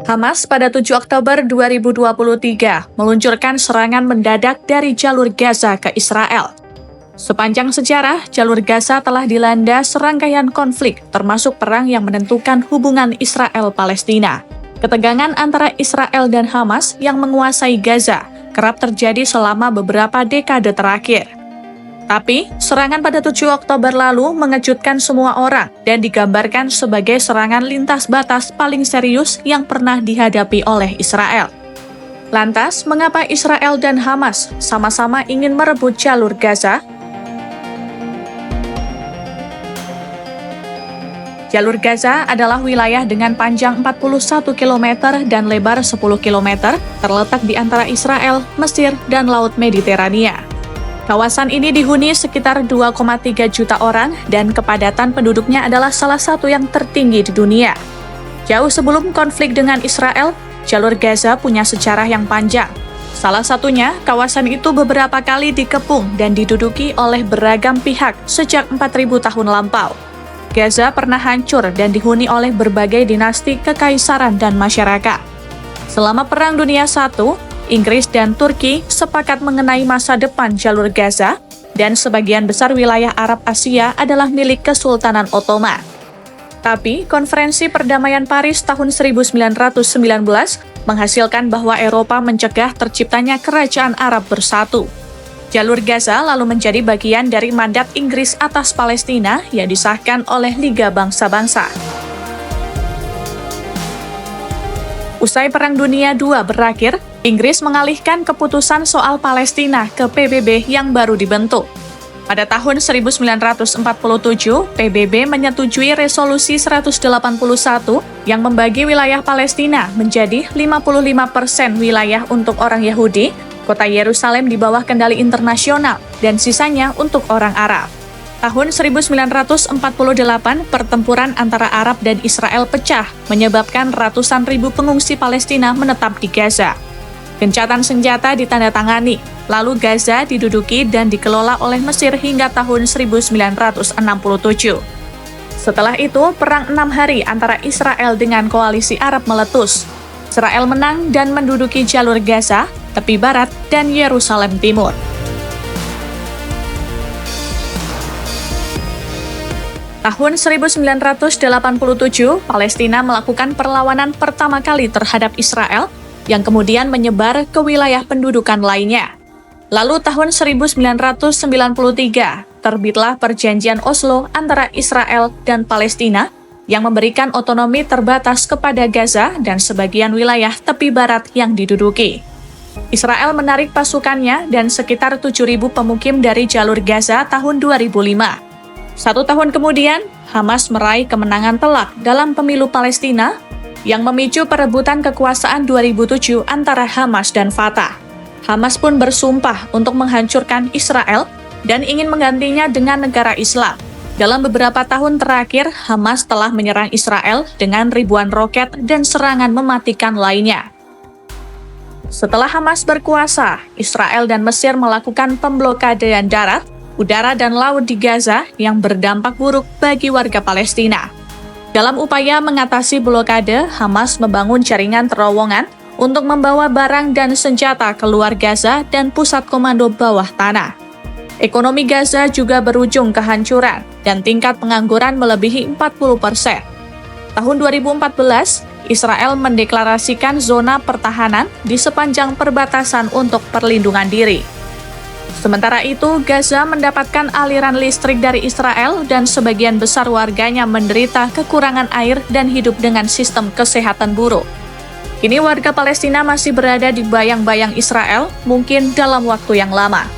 Hamas pada 7 Oktober 2023 meluncurkan serangan mendadak dari jalur Gaza ke Israel. Sepanjang sejarah, jalur Gaza telah dilanda serangkaian konflik, termasuk perang yang menentukan hubungan Israel-Palestina. Ketegangan antara Israel dan Hamas yang menguasai Gaza kerap terjadi selama beberapa dekade terakhir. Tapi, serangan pada 7 Oktober lalu mengejutkan semua orang dan digambarkan sebagai serangan lintas batas paling serius yang pernah dihadapi oleh Israel. Lantas, mengapa Israel dan Hamas sama-sama ingin merebut jalur Gaza? Jalur Gaza adalah wilayah dengan panjang 41 km dan lebar 10 km, terletak di antara Israel, Mesir, dan Laut Mediterania. Kawasan ini dihuni sekitar 2,3 juta orang dan kepadatan penduduknya adalah salah satu yang tertinggi di dunia. Jauh sebelum konflik dengan Israel, jalur Gaza punya sejarah yang panjang. Salah satunya, kawasan itu beberapa kali dikepung dan diduduki oleh beragam pihak sejak 4.000 tahun lampau. Gaza pernah hancur dan dihuni oleh berbagai dinasti kekaisaran dan masyarakat. Selama Perang Dunia I, Inggris dan Turki sepakat mengenai masa depan jalur Gaza, dan sebagian besar wilayah Arab Asia adalah milik Kesultanan Ottoman. Tapi, Konferensi Perdamaian Paris tahun 1919 menghasilkan bahwa Eropa mencegah terciptanya kerajaan Arab bersatu. Jalur Gaza lalu menjadi bagian dari mandat Inggris atas Palestina yang disahkan oleh Liga Bangsa-Bangsa. Usai Perang Dunia II berakhir, Inggris mengalihkan keputusan soal Palestina ke PBB yang baru dibentuk. Pada tahun 1947, PBB menyetujui resolusi 181 yang membagi wilayah Palestina menjadi 55% wilayah untuk orang Yahudi, kota Yerusalem di bawah kendali internasional, dan sisanya untuk orang Arab. Tahun 1948, pertempuran antara Arab dan Israel pecah, menyebabkan ratusan ribu pengungsi Palestina menetap di Gaza. Gencatan senjata ditandatangani, lalu Gaza diduduki dan dikelola oleh Mesir hingga tahun 1967. Setelah itu, Perang 6 Hari antara Israel dengan koalisi Arab meletus. Israel menang dan menduduki jalur Gaza, tepi barat, dan Yerusalem Timur. Tahun 1987, Palestina melakukan perlawanan pertama kali terhadap Israel, yang kemudian menyebar ke wilayah pendudukan lainnya. Lalu tahun 1993, terbitlah Perjanjian Oslo antara Israel dan Palestina, yang memberikan otonomi terbatas kepada Gaza dan sebagian wilayah tepi barat yang diduduki. Israel menarik pasukannya dan sekitar 7.000 pemukim dari jalur Gaza tahun 2005. 1 tahun kemudian, Hamas meraih kemenangan telak dalam pemilu Palestina yang memicu perebutan kekuasaan 2007 antara Hamas dan Fatah. Hamas pun bersumpah untuk menghancurkan Israel dan ingin menggantinya dengan negara Islam. Dalam beberapa tahun terakhir, Hamas telah menyerang Israel dengan ribuan roket dan serangan mematikan lainnya. Setelah Hamas berkuasa, Israel dan Mesir melakukan pemblokadaan darat, udara, dan laut di Gaza yang berdampak buruk bagi warga Palestina. Dalam upaya mengatasi blokade, Hamas membangun jaringan terowongan untuk membawa barang dan senjata keluar Gaza dan pusat komando bawah tanah. Ekonomi Gaza juga berujung kehancuran dan tingkat pengangguran melebihi 40%. Tahun 2014, Israel mendeklarasikan zona pertahanan di sepanjang perbatasan untuk perlindungan diri. Sementara itu, Gaza mendapatkan aliran listrik dari Israel dan sebagian besar warganya menderita kekurangan air dan hidup dengan sistem kesehatan buruk. Kini warga Palestina masih berada di bayang-bayang Israel, mungkin dalam waktu yang lama.